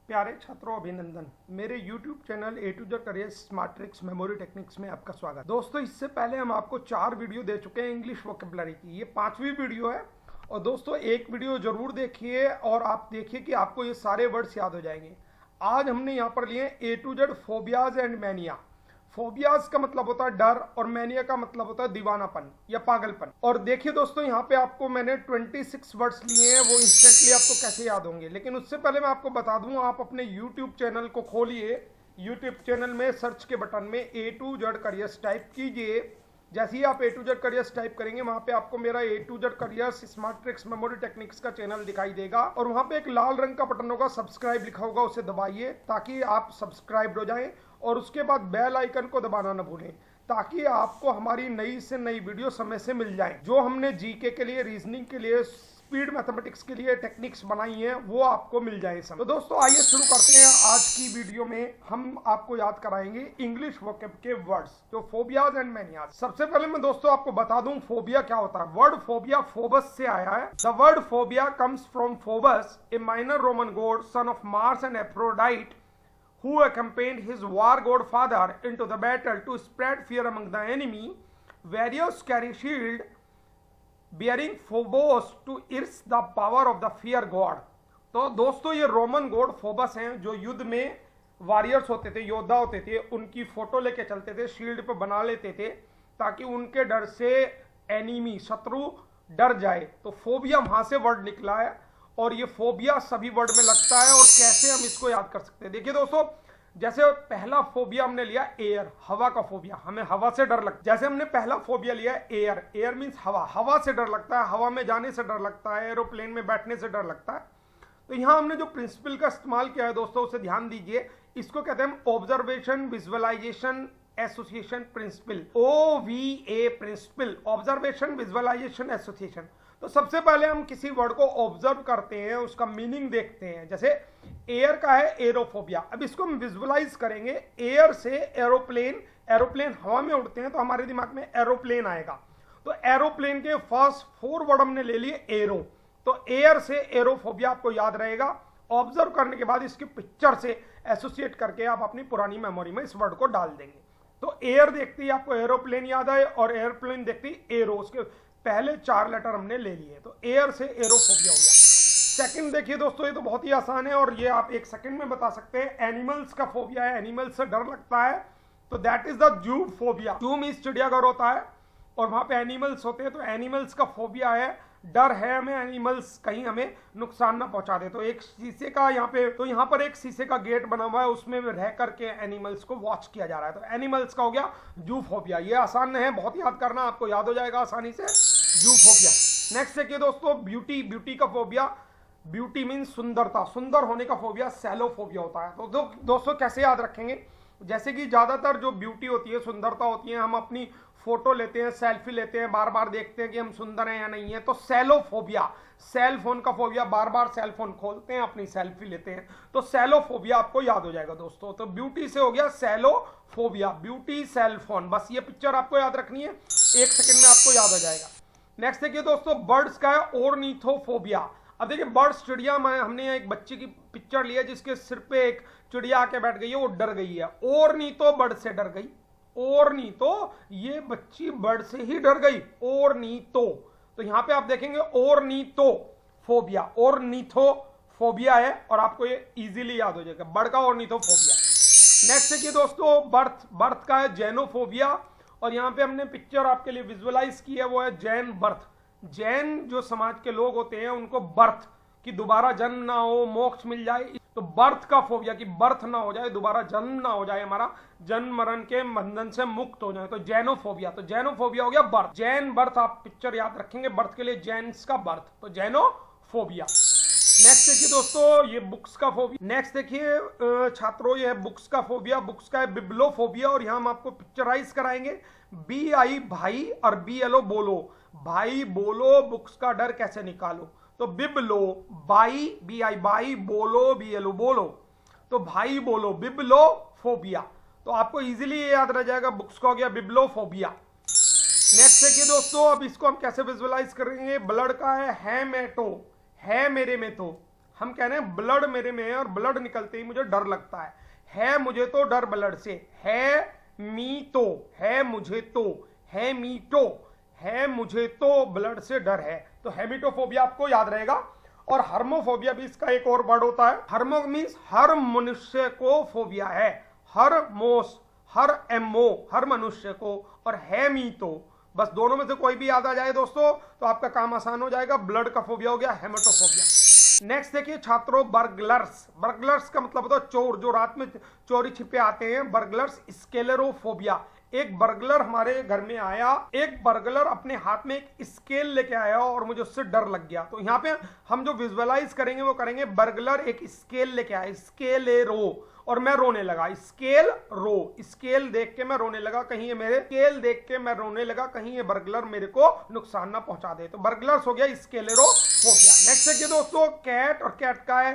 प्यारे छात्रों, अभिनंदन। मेरे YouTube channel A to Z career smart tricks memory techniques में आपका स्वागत। दोस्तों, इससे पहले हम आपको 4 वीडियो दे चुके हैं इंग्लिश वोकेबलरी की। ये 5वीं वीडियो है। और दोस्तों, एक वीडियो जरूर देखिए और आप देखिए कि आपको ये सारे वर्ड्स याद हो जाएंगे। आज हमने यहाँ पर लिए A to Z phobias and mania. Phobias का मतलब होता है डर और मैनिया का मतलब होता है दीवानापन या पागलपन। और देखिए दोस्तों, यहाँ पे आपको मैंने 26 वर्ड्स लिए हैं, वो इंस्टेंटली आपको कैसे याद होंगे। लेकिन उससे पहले मैं आपको बता दूं, आप अपने YouTube चैनल को खोलिए। YouTube चैनल में सर्च के बटन में A to Z careers type कीजिए। जैसे ही आप A to Z careers type करेंगे, वहां पे आपको मेरा A to Z careers smart tricks memory techniques का चैनल दिखाई देगा। और वहां पे एक लाल रंग का बटन होगा, सब्सक्राइब लिखा होगा, उसे दबाइए ताकि आप सब्सक्राइब हो जाएं। और उसके बाद बेल आइकन को दबाना न भूलें ताकि आपको हमारी नई से नई वीडियो समय से मिल जाए। जो हमने जीके के लिए, रीजनिंग के लिए, स्पीड मैथमेटिक्स के लिए टेक्निक्स बनाई हैं, वो आपको मिल जाए समय। तो दोस्तों, आइए शुरू करते हैं। आज की वीडियो में हम आपको याद कराएंगे इंग्लिश वोकैब के वर्ड्स, जो फोबियाज एंड मैनियाज। सबसे पहले मैं दोस्तों आपको बता दूं फोबिया क्या होता है। वर्ड फोबिया फोबस से आया है। The word phobia comes from Phoebus, A minor Roman God, son of Mars and Aphrodite, who accompanied his war god father into the battle to spread fear among the enemy. Various carry shield bearing Phobos to earth the power of the fear god. तो दोस्तों, ये Roman God Phoebus हैं जो युद्ध में warriors होते थे, योद्धा होते थे, उनकी फोटो लेके चलते थे, शील्ड पे बना लेते थे ताकि उनके डर से एनिमी, शत्रु डर जाए। तो फोबिया वहां से वर्ड निकला है। और ये फोबिया सभी वर्ड में लगता है। और कैसे हम इसको याद कर सकते हैं, देखिए दोस्तों, जैसे पहला फोबिया हमने लिया एयर, हवा का फोबिया, हमें हवा से डर लगता है। जैसे हमने पहला फोबिया लिया एयर, एयर मींस हवा, हवा से डर लगता है, हवा में जाने से डर लगता है, एरोप्लेन में बैठने से डर लगता है। तो यहां हमने जो प्रिंसिपल का इस्तेमाल किया है दोस्तों, उसे ध्यान दीजिए। इसको कहते हैं observation visualisation association principle, OVA principle, observation visualisation association. तो सबसे पहले हम किसी वर्ड को ऑब्जर्व करते हैं, उसका मीनिंग देखते हैं। जैसे एयर का है एरोफोबिया। अब इसको हम विजुअलाइज करेंगे। एयर से एरोप्लेन, एरोप्लेन हवा में उड़ते हैं तो हमारे दिमाग में एरोप्लेन आएगा। तो एरोप्लेन के फर्स्ट 4 वर्ड हमने ले लिए एरो। तो एयर से एरोफोबिया आपको याद रहेगा। ऑब्जर्व करने के बाद इसकी पिक्चर से एसोसिएट करके आप अपनी पुरानी मेमोरी में इस वर्ड को डाल देंगे। तो एयर देखते ही आपको एरोप्लेन याद आए और एयरप्लेन देखते ही एरो, उसके पहले 4 लेटर हमने ले लिए। तो एयर से एरोफोबिया हो गया। सेकंड देखिए दोस्तों, ये तो बहुत ही आसान है और ये आप 1 सेकंड में बता सकते हैं। एनिमल्स का फोबिया है, एनिमल्स से डर लगता है, तो that is the zoo phobia. जू मींस चिड़ियाघर होता है और वहां पे एनिमल्स होते हैं, तो एनिमल्स का फोबिया है, डर है हमें एनिमल्स कहीं हमें नुकसान ना पहुंचा दे। तो एक शीशे का यहाँ पे, तो यहाँ पर एक शीशे का गेट बना हुआ है, उसमें रह करके एनिमल्स को वॉच किया जा रहा है। तो एनिमल्स का हो गया जू फोबिया। ये आसान है, बहुत याद करना, आपको याद हो जाएगा आसानी से, जू फोबिया। नेक्स्ट देखिए दोस्तों, ब्यूटी, ब्यूटी का फोबिया। ब्यूटी मीन्स सुंदरता, सुंदर होने का फोबिया सैलोफोबिया होता है। तो दोस्तों कैसे याद रखेंगे, जैसे कि ज्यादातर जो ब्यूटी होती है, सुंदरता होती है, हम अपनी फोटो लेते हैं, सेल्फी लेते हैं, बार बार देखते हैं कि हम सुंदर हैं या नहीं है। तो सैलोफोबिया, सेल फोन का फोबिया, बार बार सेल फोन खोलते हैं, अपनी सेल्फी लेते हैं, तो सैलोफोबिया आपको याद हो जाएगा दोस्तों। तो ब्यूटी से हो गया सैलोफोबिया, ब्यूटी सेल फोन। बस ये पिक्चर आपको याद रखनी है, 1 सेकंड में आपको याद हो जाएगा। नेक्स्ट देखिए दोस्तों, बर्ड्स का है ऑर्निथोफोबिया। अब देखिए बर्ड्स, चिड़िया, हमने एक बच्चे की पिक्चर ली है जिसके सिर पे एक चिड़िया आके बैठ गई है, वो डर गई है। ऑर्निथो बर्ड से डर गई, ऑर्निथो, ये बच्ची बर्ड से ही डर गई, ऑर्निथो। तो यहां पे आप देखेंगे ऑर्निथो फोबिया, ऑर्निथो फोबिया है और आपको ये इजीली याद हो जाएगा, बर्ड का ऑर्निथो फोबिया। नेक्स्ट देखिए दोस्तों, बर्थ, बर्थ का है जैनोफोबिया। और यहाँ पे हमने पिक्चर आपके लिए विजुअलाइज की है, वो है जैन बर्थ। जैन जो समाज के लोग होते हैं, उनको बर्थ कि दोबारा जन्म ना हो, मोक्ष मिल जाए, तो बर्थ का फोबिया कि बर्थ ना हो जाए, दोबारा जन्म ना हो जाए, हमारा जन्म मरण के बंधन से मुक्त हो जाए, तो जैनोफोबिया। तो जैनोफोबिया हो गया बर्थ, जैन बर्थ। आप पिक्चर याद रखेंगे, बर्थ के लिए जैन्स का बर्थ, तो जैनोफोबिया। नेक्स्ट देखिए दोस्तों, ये बुक्स का फोबिया। नेक्स्ट देखिए छात्रों, ये है बुक्स का फोबिया। बुक्स का है बिब्लोफोबिया और यहाँ हम आपको पिक्चराइज कराएंगे। BI भाई और BLO बोलो, भाई बोलो, बुक्स का डर कैसे निकालो। तो बिब्लो, बाई, BI बाई, बोलो, BLO बोलो, तो भाई बोलो, बिब्लो फोबिया। तो आपको इजीली ये याद रह जाएगा, बुक्स का हो गया बिब्लोफोबिया। नेक्स्ट देखिए दोस्तों, अब इसको हम कैसे विजुअलाइज करेंगे। ब्लड का है हेमेटो, है मेरे में तो, हम कह रहे हैं ब्लड मेरे में है और ब्लड निकलते ही मुझे डर लगता है मुझे तो डर ब्लड से, है मी तो, है मुझे तो, है मी तो, है मुझे तो ब्लड से डर है। तो हेमिटोफोबिया आपको याद रहेगा। और हर्मोफोबिया भी इसका एक और वर्ड होता है। हर्मो मीन्स हर मनुष्य को फोबिया है, हर मोस, हर एमओ, हर मनुष्य को, और है मी तो, बस दोनों में से कोई भी याद आ जाए दोस्तों तो आपका काम आसान हो जाएगा। ब्लड का फोबिया हो गया हेमेटोफोबिया। नेक्स्ट देखिए छात्रों, बर्गलर्स। बर्गलर्स का मतलब होता है चोर, जो रात में चोरी छिपे आते हैं, बर्गलर्स। स्केलेरोफोबिया, एक बर्गलर हमारे घर में आया, एक बर्गलर अपने हाथ में एक स्केल लेके आया और मुझे उससे डर लग गया। तो यहाँ पे हम जो विजुअलाइज करेंगे वो करेंगे बर्गलर एक स्केल लेके आया, स्केल ए रो, और मैं रोने लगा, स्केल रो, स्केल देख के मैं रोने लगा, कहीं ये मेरे स्केल देख के मैं रोने लगा, कहीं ये बर्गलर मेरे को नुकसान ना पहुंचा दे। तो बर्गलर्स हो गया स्केलेरोफोबिया। नेक्स्ट देखिए दोस्तों, कैट, और कैट का है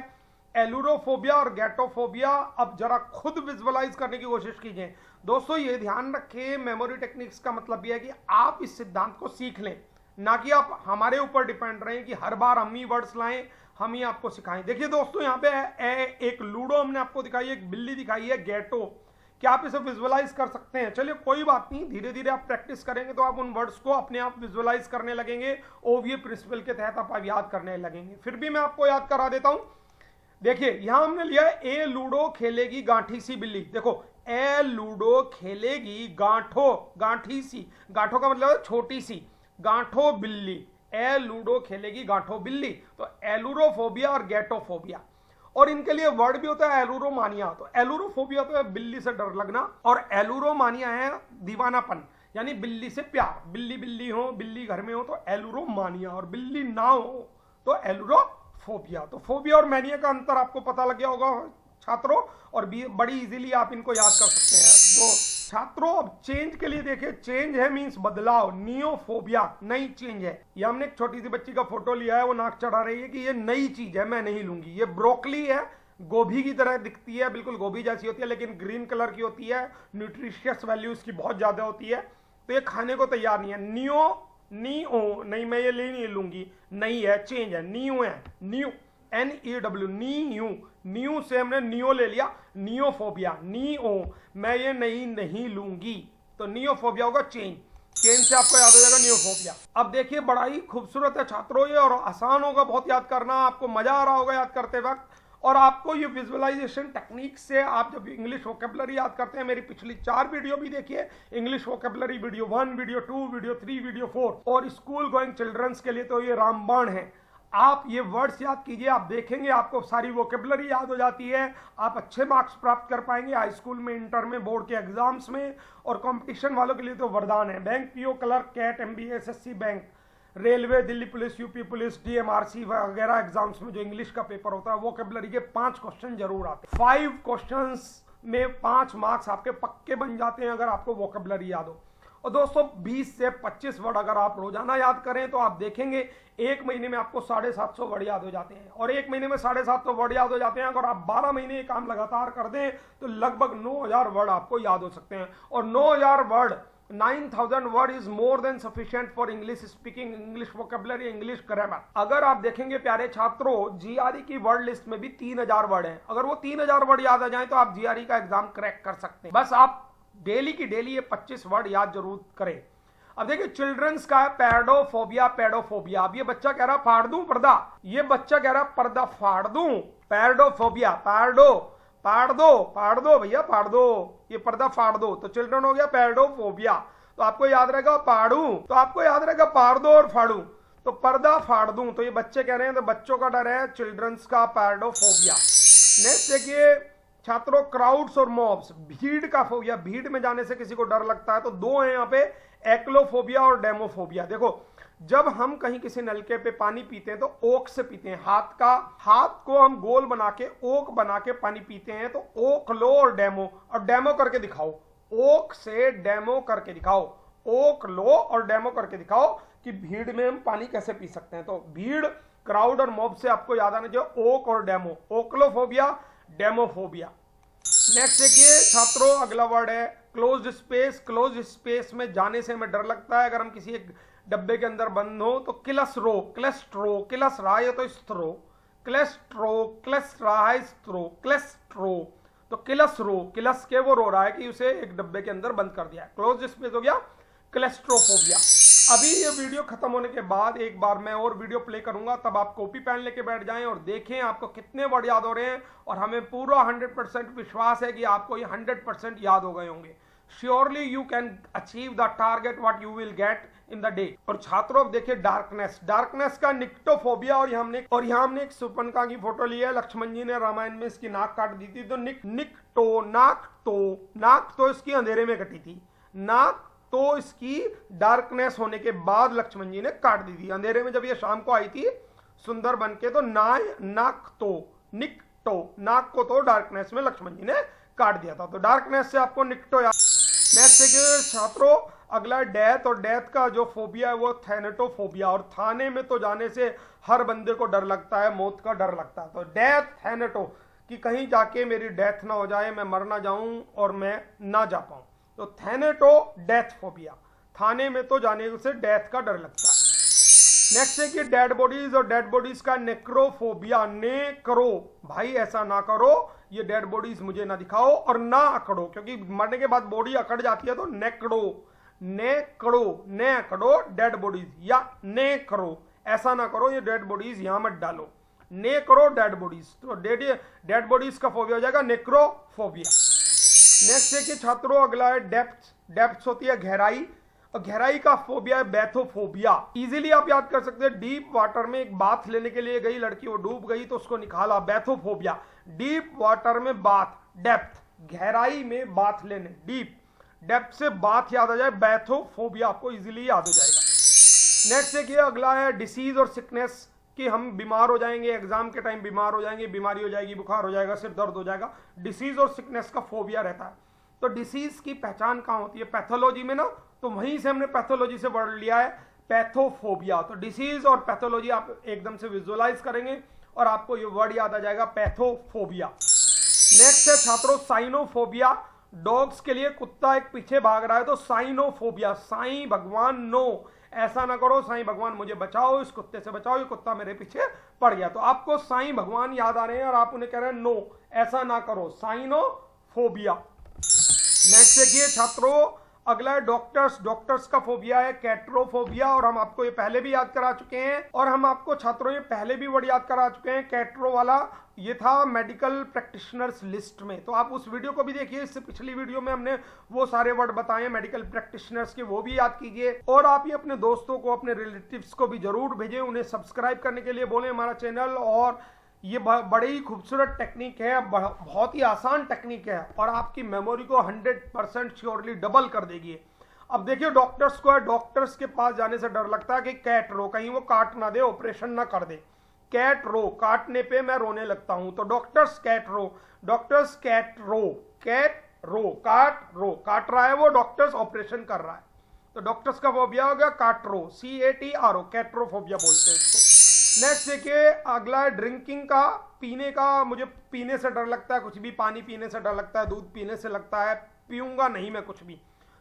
एलुरोफोबिया और गैटोफोबिया। अब जरा खुद विजुअलाइज करने की कोशिश कीजिए दोस्तों। ये ध्यान रखें, मेमोरी टेक्निक्स का मतलब यह है कि आप इस सिद्धांत को सीख लें, ना कि आप हमारे ऊपर डिपेंड रहें कि हर बार हम ही वर्ड्स लाएं, हम ही आपको सिखाएं। देखिए दोस्तों, यहाँ पे एक लूडो हमने आपको दिखाई है, एक बिल्ली दिखाई है, गैटो। क्या आप इसे विजुअलाइज कर सकते हैं? चलिए कोई बात नहीं, धीरे धीरे आप प्रैक्टिस करेंगे तो आप उन वर्ड्स को अपने आप विजुअलाइज करने लगेंगे, ओवीए प्रिंसिपल के तहत आप याद करने लगेंगे। फिर भी मैं आपको याद करा देता हूं। देखिए यहां हमने लिया है ए लूडो खेलेगी गांठी सी बिल्ली। देखो ए लूडो खेलेगी गांठो, गांठी सी, गांठो का मतलब है छोटी सी, गांठो बिल्ली, ए लूडो खेलेगी गांठो बिल्ली। तो एलुरोफोबिया और गैटोफोबिया, और इनके लिए वर्ड भी होता है एलुरोमानिया। तो एलुरोफोबिया तो है बिल्ली से डर लगना, और एलुरोमानिया है दीवानापन, यानी बिल्ली से प्यार। बिल्ली बिल्ली हो, बिल्ली घर में हो तो एलुरोमानिया, और बिल्ली ना हो तो एलुरोफोबिया। तो फोबिया और मैनिया का अंतर आपको पता लग गया होगा छात्रों, और बड़ी इजीली आप इनको याद कर सकते हैं। तो छात्रों अब चेंज के लिए देखिए, चेंज है मींस बदलाव, नियोफोबिया नई चीज है। ये हमने एक छोटी सी बच्ची का फोटो लिया है, वो नाक चढ़ा रही है कि ये नई चीज है, मैं नहीं लूंगी। ये ब्रोकली है, गोभी की तरह दिखती है, बिल्कुल गोभी जैसी होती है, लेकिन ग्रीन कलर की होती है, न्यूट्रिशियस वैल्यू इसकी बहुत ज्यादा होती है, तो ये खाने को तैयार नहीं है। नीओ नहीं, मैं ये नहीं लूंगी, नहीं है, चेंज है, नीओ है, न्यू, NEW, न्यू से हमने नियो ले लिया, नियोफोबिया, नियो, मैं ये नहीं लूंगी, तो नियोफोबिया होगा चेंज। चेंज से आपको याद हो जाएगा नियोफोबिया। अब देखिए बड़ा ही खूबसूरत है छात्रों ये, और आसान होगा बहुत याद करना, आपको मजा आ रहा होगा याद करते वक्त। और आपको ये विजुअलाइजेशन टेक्निक से आप जब इंग्लिश वोकैबुलरी याद करते हैं, मेरी पिछली 4 वीडियो भी देखिए, English vocabulary video 1, video 2, video 3, video 4, और स्कूल गोइंग चिल्ड्रंस के लिए तो ये रामबाण है। आप ये वर्ड्स याद कीजिए, आप देखेंगे आपको सारी वोकैबुलरी याद हो जाती है, आप अच्छे मार्क्स प्राप्त कर पाएंगे हाई स्कूल में, इंटर में, बोर्ड के एग्जाम्स में, और कंपटीशन वालों के लिए तो वरदान है। Bank PO clerk, CAT, MBA, SSC bank, railway, Delhi police, UP police, DMRC वगैरह एग्जाम्स में जो इंग्लिश का पेपर होता है, वोकैबुलरी के 5 क्वेश्चन जरूर आते हैं। 5 क्वेश्चंस में 5 मार्क्स आपके पक्के बन जाते हैं अगर आपको वोकैबुलरी याद हो। और दोस्तों 20 से 25 वर्ड अगर आप रोजाना याद करें तो आप देखेंगे एक महीने में आपको 750 वर्ड याद हो जाते हैं, और एक महीने में 750 वर्ड याद हो जाते हैं। अगर आप 12 महीने ये काम लगातार कर दें तो लगभग 9000 वर्ड आपको याद हो सकते हैं, और 9000 word, 9000 word is more than sufficient for English speaking, English vocabulary, English grammar. अगर आप देखेंगे प्यारे छात्रों, GRE की वर्ड लिस्ट में भी 3000 वर्ड हैं। अगर वो 3000 वर्ड याद आ जाए तो आप GRE का एग्जाम क्रैक कर सकते हैं। बस आप डेली की डेली ये 25 वर्ड याद जरूर करें। अब देखिए चिल्ड्रंस का है पैडोफोबिया, पेडोफोबिया। अब ये बच्चा कह रहा फाड़ दूं पर्दा, ये बच्चा कह रहा पर्दा फाड़ दूं, पैडोफोबिया, फाड़ दो भैया, फाड़ दो, ये पर्दा फाड़ दो, तो चिल्ड्रन हो गया पैडोफोबिया। तो आपको याद रहेगा पाड़ू, तो आपको याद रहेगा पाड़ दो और फाड़ू, तो पर्दा फाड़ दूं, तो ये बच्चे कह रहे हैं, तो बच्चों का डर है चिल्ड्रंस का पैडोफोबिया। नेक्स्ट देखिए छात्रों, क्राउड्स और मॉब्स, भीड़ का फोबिया, भीड़ में जाने से किसी को डर लगता है, तो 2 हैं यहाँ पे, एक्लोफोबिया और डेमोफोबिया। देखो जब हम कहीं किसी नलके पे पानी पीते हैं तो ओक से पीते हैं, हाथ को हम गोल बना के ओक बना के पानी पीते हैं, तो ओक लो और डेमो करके दिखाओ, ओक से डेमो करके दिखाओ, ओक लो और डेमो करके दिखाओ कि भीड़ में हम पानी कैसे पी सकते हैं। तो भीड़, क्राउड और मॉब से आपको याद आना चाहिए ओक और डेमो, ओक्लोफोबिया, डेमोफोबिया। नेक्स्ट देखिए छात्रों, अगला वर्ड है क्लोज्ड स्पेस। क्लोज्ड स्पेस में जाने से हमें डर लगता है, अगर हम किसी एक डब्बे के अंदर बंद हो तो क्लस्ट्रो, क्लस रहा है तो स्त्रो, क्लेस्ट्रो, क्लेस्ट्राइस्ट्रो, क्लेस्ट्रो। तो किलस रो, किलस के वो रो रहा है कि उसे एक डब्बे के अंदर बंद कर दिया है, क्लोज स्पेस हो गया क्लेस्ट्रोफोबिया। अभी ये वीडियो खत्म होने के बाद एक बार मैं और वीडियो प्ले करूंगा, तब आप कॉपी पेन लेके बैठ जाएं और देखें आपको कितने वर्ड याद हो रहे हैं। और हमें पूरा 100% विश्वास है कि आपको ये 100% याद हो गए होंगे। Surely you can achieve the target what you will get in the day. और छात्रों अब देखिए डार्कनेस, डार्कनेस का निक्टोफोबिया। और यहाँ हमने एक सुपनका की फोटो ली है, लक्ष्मण जी ने रामायण में इसकी नाक काट दी थी। तो निक्टो, नाक तो इसकी अंधेरे में कटी थी, नाक तो इसकी डार्कनेस होने के बाद लक्ष्मण जी ने काट दी थी। अंधेरे में जब ये शाम को आई थी सुंदर बन के, तो नाक तो निक्टो, नाक को तो डार्कनेस में लक्ष्मण जी ने काट दिया था। तो डार्कनेस से आपको निक्टो याद। नेक्स्ट देखिए छात्रों, अगला डेथ। और डेथ का जो फोबिया है वो थैनेटोफोबिया। और थाने में तो जाने से हर बंदे को डर लगता है, मौत का डर लगता है। तो डेथ, थैनेटो, कि कहीं जाके मेरी डेथ ना हो जाए, मैं मर ना जाऊं और मैं ना जा पाऊं। तो थैनेटो डेथ फोबिया, थाने में तो जाने से डेथ का डर लगता है। नेक्स्ट है कि डेड बॉडीज। और डेड बॉडीज का नेक्रोफोबिया, नेक्रो, भाई ऐसा ना करो, ये डेड बॉडीज मुझे ना दिखाओ और ना अकड़ो, क्योंकि मरने के बाद बॉडी अकड़ जाती है। तो नेकड़ो, नेकड़ो, नेकड़ो डेड बॉडीज, या नेकरो, ऐसा ना करो, ये डेड बॉडीज यहां मत डालो, नेकरो डेड बॉडीज। तो डेड बॉडीज का फोबिया हो जाएगा नेक्रोफोबिया। नेक्स्ट है कि छात्रों अगला है डेप्थ। डेप्थ होती है गहराई, और गहराई का फोबिया है बैथोफोबिया। इजीली आप याद कर सकते हैं, डीप वाटर में एक बाथ लेने के लिए गई लड़की, वो डूब गई तो उसको निकाला, बैथोफोबिया। डीप वाटर में बाथ, डेप्थ, गहराई में बाथ लेने, डीप, डेप्थ से बाथ याद आ जाए, बैथोफोबिया आपको इजीली याद हो जाएगा। नेक्स्ट है कि अगला है डिसीज और सिकनेस, कि हम बीमार हो जाएंगे, एग्जाम के टाइम बीमार हो जाएंगे, बीमारी हो जाएगी, बुखार हो जाएगा, सिर दर्द हो जाएगा, डिसीज और सिकनेस का फोबिया रहता है। तो डिसीज की पहचान कहाँ होती है? पैथोलॉजी में ना, तो वहीं से हमने पैथोलॉजी से वर्ड लिया है पैथोफोबिया। तो डिसीज और पैथोलॉजी आप एकदम से विजुअलाइज करेंगे और आपको ये वर्ड याद आ जाएगा पैथोफोबिया। नेक्स्ट है छात्रों साइनोफोबिया। डॉग्स के लिए कुत्ता एक पीछे भाग रहा है, तो साइनोफोबिया, साईं भगवान नो, ऐसा ना करो, साईं भगवान मुझे बचाओ, इस कुत्ते से बचाओ, ये कुत्ता मेरे पीछे पड़ गया। तो आपको साईं भगवान याद आ रहे हैं और आप उन्हें कह रहे हैं नो, ऐसा ना करो, साइनोफोबिया। नेक्स्ट देखिए छात्रों अगला है डॉक्टर्स। डॉक्टर्स का फोबिया है कैट्रोफोबिया, और हम आपको ये पहले भी याद करा चुके हैं, और हम आपको छात्रों ये पहले भी वर्ड याद करा चुके हैं। कैट्रो वाला ये था मेडिकल प्रैक्टिशनर्स लिस्ट में, तो आप उस वीडियो को भी देखिए। इससे पिछली वीडियो में हमने वो सारे वर्ड बताए मेडिकल प्रैक्टिशनर्स के, वो भी याद कीजिए। और आप ये अपने दोस्तों को, अपने रिलेटिव्स को भी जरूर भेजें, उन्हें सब्सक्राइब करने के लिए बोलें हमारा चैनल। और ये बड़ी ही खूबसूरत टेक्निक है, बहुत ही आसान टेक्निक है, और आपकी मेमोरी को 100% श्योरली डबल कर देगी। अब देखिए डॉक्टर्स को है, डॉक्टर्स के पास जाने से डर लगता है कि कैट रो, कहीं वो काट ना दे, ऑपरेशन ना कर दे। कैट रो, काटने पे मैं रोने लगता हूं, तो डॉक्टर्स कैट रो, डॉक्टर्स कैट रो, कैट रो, काट रहा है वो, डॉक्टर्स ऑपरेशन कर रहा है। तो डॉक्टर्स का फोबिया हो गया काट्रो, CATRO, कैट्रोफोबिया बोलते हैं इसको। नेक्स्ट देखिए अगला है ड्रिंकिंग का, पीने का। मुझे पीने से डर लगता है, कुछ भी पानी पीने से डर लगता है, दूध पीने से लगता है, पीऊंगा नहीं मैं कुछ भी।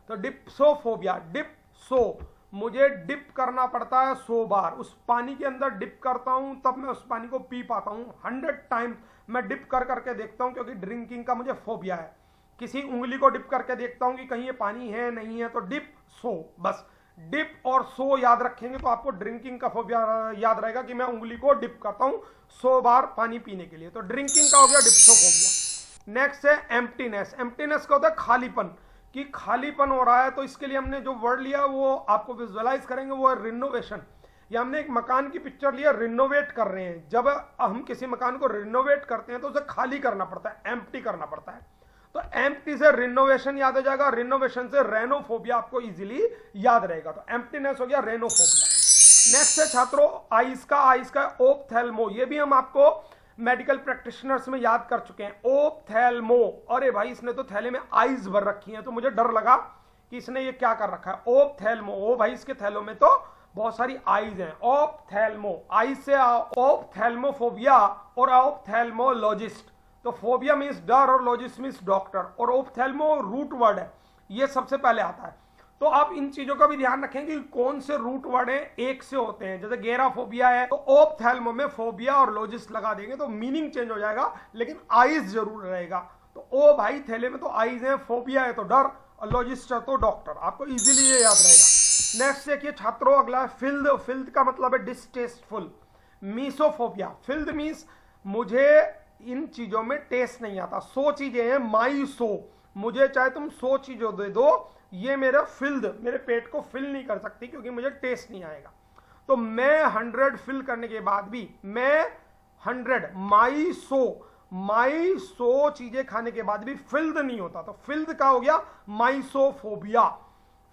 तो डिप्सोफोबिया, डिप्सो, मुझे डिप करना पड़ता है 100 बार, उस पानी के अंदर डिप करता हूं तब मैं उस पानी को पी पाता हूं। 100 टाइम मैं डिप कर करके देखता हूं, क्योंकि ड्रिंकिंग का मुझे फोबिया है। किसी उंगली को डिप करके देखता हूं कि कहीं ये पानी है नहीं है, तो डिप सो, बस डिप और सो याद रखेंगे तो आपको ड्रिंकिंग का फोबिया याद रहेगा कि मैं उंगली को डिप करता हूं 100 बार पानी पीने के लिए। तो ड्रिंकिंग का हो गया डिप्सोफोबिया। नेक्स्ट है एम्प्टीनेस। एम्प्टीनेस का होता है खालीपन, कि खालीपन हो रहा है, तो इसके लिए हमने जो वर्ड लिया वो आपको विजुअलाइज करेंगे, वो है रिनोवेशन। या हमने एक मकान की पिक्चर लिया, रिनोवेट कर रहे हैं। जब हम किसी मकान को रिनोवेट करते हैं तो उसे खाली करना पड़ता है, एम्प्टी करना पड़ता है। तो एम्प्टी से रिनोवेशन याद आ जाएगा, रिनोवेशन से रेनोफोबिया आपको इजीली याद रहेगा। तो एम्प्टीनेस हो गया रेनोफोबिया। नेक्स्ट है छात्रों आइस का। आइस का ओप्थेल्मो, ये भी हम आपको मेडिकल प्रैक्टिशनर्स में याद कर चुके हैं। ओप्थेल्मो, अरे भाई इसने तो थैले में आइज भर रखी हैं, तो मुझे डर लगा कि इसने ये क्या कर रखा है। ओप्थेल्मो, ओ भाई इसके थैलों में तो बहुत सारी आइज हैं। ओप्थेल्मो, आइज से ओप्थेल्मोफोबिया और ओप्थेल्मोलॉजिस्ट। तो फोबिया मीन्स डर और लॉजिस्ट मीन्स डॉक्टर, और ओप्थेल्मो रूट वर्ड है, ये सबसे पहले आता है। तो आप इन चीजों का भी ध्यान रखें कि कौन से रूट वर्ड हैं एक से होते हैं। जैसे गेराफोबिया है तो ओप्थेल्मो में फोबिया और लोजिस्ट लगा देंगे तो मीनिंग चेंज हो जाएगा, लेकिन आइज जरूर रहेगा। तो ओ भाई थैले में तो आइज है, फोबिया है तो डर, और लोजिस्ट है तो डॉक्टर। आपको इजीली ये याद रहेगा। नेक्स्ट देखिए छात्रों, अगला है फिल्द। फिल्द का मतलब है डिसटेस्टफुल। मीसोफोबिया, फिल्द मीन्स मुझे इन चीजों में टेस्ट नहीं आता। 100 चीजें हैं, माई सो, मुझे चाहे तुम 100 चीजों दे दो, ये मेरा फिल्ड मेरे पेट को फिल नहीं कर सकती क्योंकि मुझे टेस्ट नहीं आएगा। तो मैं 100 फिल करने के बाद भी, मैं 100 माई सो चीजें खाने के बाद भी फिल्ड नहीं होता। तो फिल्ड का हो गया माइसोफोबिया।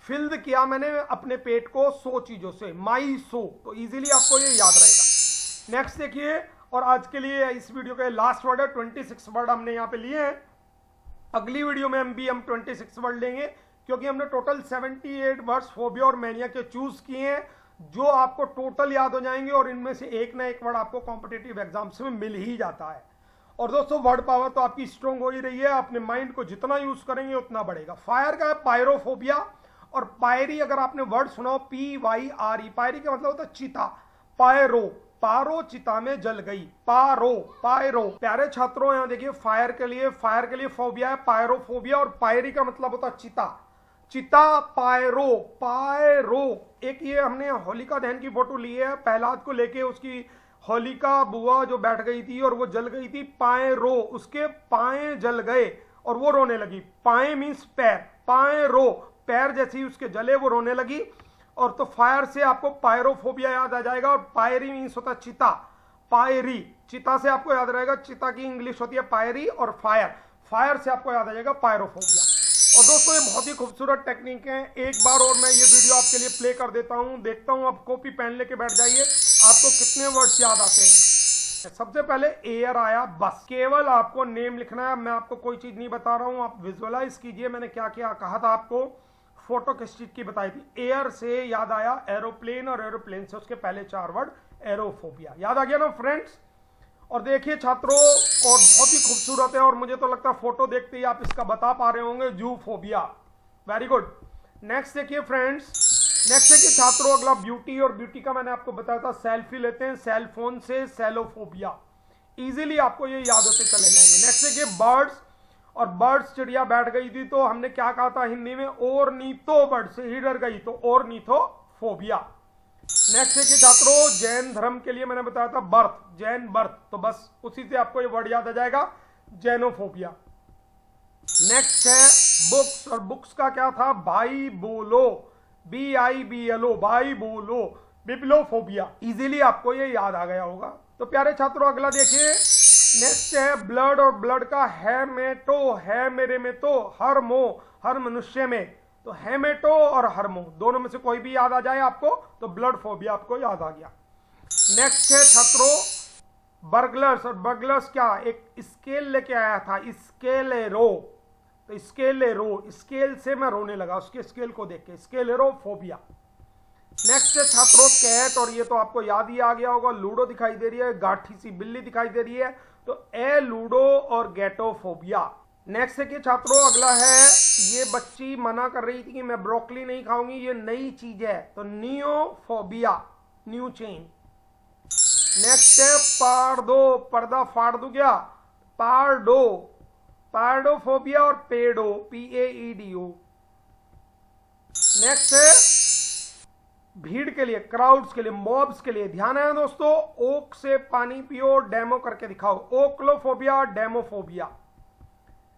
फिल्ड किया मैंने अपने पेट को 100 चीजों से, माई सो। तो इजीली आपको ये याद रहेगा। नेक्स्ट देखिए, और आज के लिए इस वीडियो का लास्ट वर्ड है, 26 वर्ड हमने यहाँ पे लिए हैं। अगली वीडियो में हम 26 वर्ड लेंगे क्योंकि हमने टोटल 78 वर्ड्स फोबिया और मैनिया के चूज किए हैं, जो आपको टोटल याद हो जाएंगे और इनमें से एक ना एक वर्ड आपको कॉम्पिटिटिव एग्जाम्स में मिल ही जाता है। और दोस्तों वर्ड पावर तो आपकी स्ट्रॉन्ग हो ही रही है, अपने माइंड को जितना यूज करेंगे उतना बढ़ेगा। फायर का है पायरोफोबिया, और पायरी अगर आपने वर्ड सुना PYRE, पायरी का मतलब होता है चिता। पायरो, पारो चिता में जल गई, पारो पायरो। प्यारे छात्रों यहाँ देखिए, फायर के लिए फोबिया है पायरोफोबिया, और पायरी का मतलब होता है चिता। चिता, पायरो, पायरो। एक ये हमने होलिका दहन की फोटो ली है, प्रहलाद को लेके उसकी होलिका बुआ जो बैठ गई थी और वो जल गई थी, पायरो, उसके पाए जल गए और वो रोने लगी। पाए मीन्स पैर, पायरो, पैर जैसे ही उसके जले वो रोने लगी। और तो फायर से आपको पायरोफोबिया याद आ जाएगा, और पायरी मीन्स होता है चिता। पायरी, चिता से आपको याद रहेगा, चिता की इंग्लिश होती है पायरी, और फायर से आपको याद आ जाएगा पायरोफोबिया। और दोस्तों ये बहुत ही खूबसूरत टेक्निक है। एक बार और मैं ये वीडियो आपके लिए प्ले कर देता हूं, देखता हूं आप कॉपी पेन लेके बैठ जाइए, आपको कितने वर्ड्स याद आते हैं। सबसे पहले एयर आया, बस। केवल आपको नेम लिखना है, मैं आपको कोई चीज नहीं बता रहा हूं, आप विजुअलाइज कीजिए मैंने क्या क्या कहा था आपको, फोटो किस चीज की बताई थी। एयर से याद आया एरोप्लेन, और एरोप्लेन से उसके पहले 4 वर्ड एरोफोबिया। याद आ गया ना फ्रेंड्स। और देखिए छात्रों, और बहुत ही खूबसूरत है, और मुझे तो लगता है फोटो देखते ही आप इसका बता पा रहे होंगे, जूफोबिया। Very good. नेक्स्ट देखिए फ्रेंड्स, नेक्स्ट देखिए छात्रों, अगला ब्यूटी, और ब्यूटी का मैंने आपको बताया था सेल्फी लेते हैं, सेल फोन से, सेलोफोबिया। इजीली आपको ये याद होते चले जाएंगे। नेक्स्ट देखिए बर्ड्स, और बर्ड्स, चिड़िया बैठ गई थी तो हमने क्या कहा था हिंदी में, और नीतो, बर्ड से ही डर गई तो और नीथोफोबिया। नेक्स्ट देखिए छात्रों, जैन धर्म के लिए मैंने बताया था बर्थ, जैन बर्थ, तो बस उसी से आपको ये वर्ड याद आ जाएगा, जैनोफोबिया। नेक्स्ट है बुक्स, और बुक्स का क्या था, भाई बोलो, BIBLO, भाई बोलो, बिब्लोफोबिया। इजीली आपको ये याद आ गया होगा। तो प्यारे छात्रों अगला देखिए, नेक्स्ट है ब्लड, और ब्लड का हेमेटो, है मेरे में तो, हरमो, हर मनुष्य में, तो हेमेटो और हरमो दोनों में से कोई भी याद आ जाए आपको तो ब्लड फोबिया आपको याद आ गया। नेक्स्ट है छात्रों बर्गलर्स, और बर्गलर्स क्या, एक स्केल लेके आया था, स्केलेरो, तो स्केलेरो, स्केल से मैं रोने लगा उसके स्केल को देख के, स्केलेरोफोबिया। नेक्स्ट है छात्रों कैट, और ये तो आपको याद ही आ गया होगा, लूडो दिखाई दे रही है, गाठी सी बिल्ली दिखाई दे रही है, तो ए लूडो और गेटोफोबिया। नेक्स्ट है कि छात्रों अगला है, ये बच्ची मना कर रही थी कि मैं ब्रोकली नहीं खाऊंगी, ये नई चीज है, तो नियोफोबिया, न्यू चेंज। नेक्स्ट है पार्डो, पर्दा फाड़ दूं क्या, पार्डो, पार्डोफोबिया, और पेडो, PAEDO। नेक्स्ट है भीड़ के लिए, क्राउड्स के लिए, मॉब्स के लिए, ध्यान है दोस्तों, ओक से पानी पियो, डेमो करके दिखाओ, ओक्लोफोबिया, डेमोफोबिया।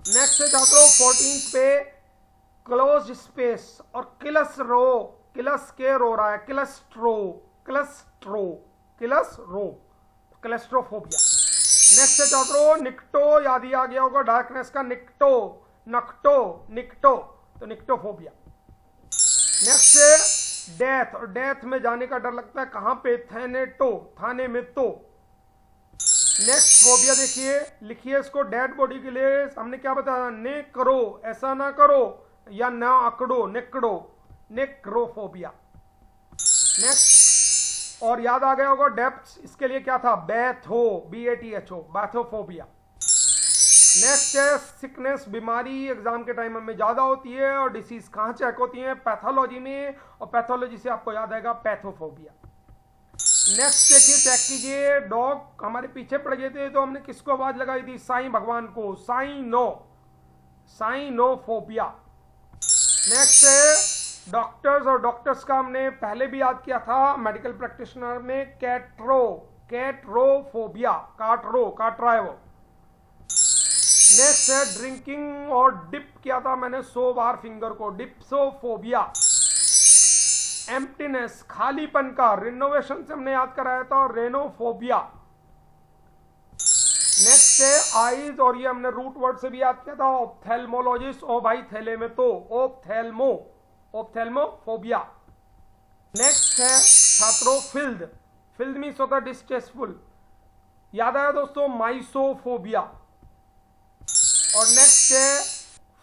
नेक्स्ट है छात्रों 14 पे क्लोज स्पेस, और क्लस्ट्रो, क्लस के रो रहा है, क्लस्ट्रो, क्लस्ट्रो, क्लस्ट्रो, क्लस्ट्रोफोबिया। नेक्स्ट है छात्रों निक्टो, याद ही आ गया होगा, डार्कनेस का निक्टो, नक्टो, निक्टो, तो निक्टोफोबिया। नेक्स्ट है डेथ, और डेथ में जाने का डर लगता है, कहां पे, थैनेटो, थाने में तो। नेक्स्ट फोबिया देखिए, लिखिए इसको, डेड बॉडी के लिए हमने क्या बताया, ने करो, ऐसा ना करो, या ना अकड़ो, नेकड़ो, नेक्रोफोबिया। नेक्स्ट, और याद आ गया होगा डेप्थ, इसके लिए क्या था, बैथो, BATHO, बैथोफोबिया। नेक्स्ट है सिकनेस, बीमारी एग्जाम के टाइम में ज़्यादा होती है और डिसीज कहाँ चेक होती है, पैथोलॉजी में, और पैथोलॉजी से आपको याद आएगा पैथोफोबिया। नेक्स्ट देखिए, चेक कीजिए, डॉग हमारे पीछे पड़ गए थे तो हमने किसको आवाज लगाई थी, साईं भगवान को, साइनोफोबिया। नेक्स्ट है डॉक्टर्स, और डॉक्टर्स का हमने पहले भी याद किया था मेडिकल प्रैक्टिशनर में, कैट्रोफोबिया, काटरायो। नेक्स्ट है ड्रिंकिंग, और डिप किया था मैंने 100 बार फिंगर को, डिप्सोफोबिया। एम्प्टीनेस, खालीपन का, रिनोवेशन से हमने याद कराया था, रेनोफोबिया। नेक्स्ट है आईज, और ये हमने रूट वर्ड से भी याद किया था, ऑप्थेल्मोलॉजिस्ट, ओ भाई थैले में तो ऑप्थेल्मोफोबिया। नेक्स्ट है छात्रों फिल्ड मीन्स होता है डिस्ट्रेसफुल, याद आया दोस्तों, माइसोफोबिया। और नेक्स्ट है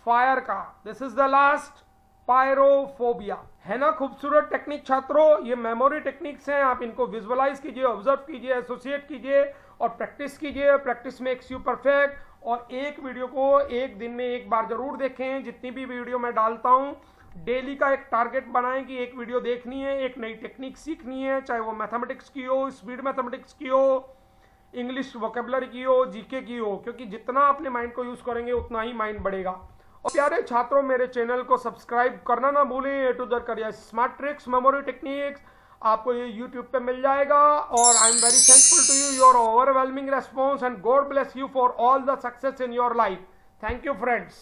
फायर का, this is the last, pyrophobia. है ना खूबसूरत टेक्निक छात्रों, ये मेमोरी टेक्निक्स हैं, आप इनको विजुअलाइज कीजिए, ऑब्जर्व कीजिए, एसोसिएट कीजिए और प्रैक्टिस कीजिए। Practice makes you perfect. और एक वीडियो को एक दिन में एक बार जरूर देखें, जितनी भी वीडियो मैं डालता हूं डेली का एक टारगेट बनाएं कि एक वीडियो देखनी है, एक नई टेक्निक सीखनी है, चाहे वो मैथमेटिक्स की हो, स्पीड मैथमेटिक्स की हो, इंग्लिश वोकेबलरी की हो, जीके की हो, क्योंकि जितना अपने माइंड को यूज करेंगे उतना ही माइंड बढ़ेगा। और प्यारे छात्रों, मेरे चैनल को सब्सक्राइब करना ना भूलें। A to Z career smart tricks memory techniques आपको ये यूट्यूब पे मिल जाएगा। और I am very thankful to you, your overwhelming response, and God bless you for all the success in your life. Thank you friends.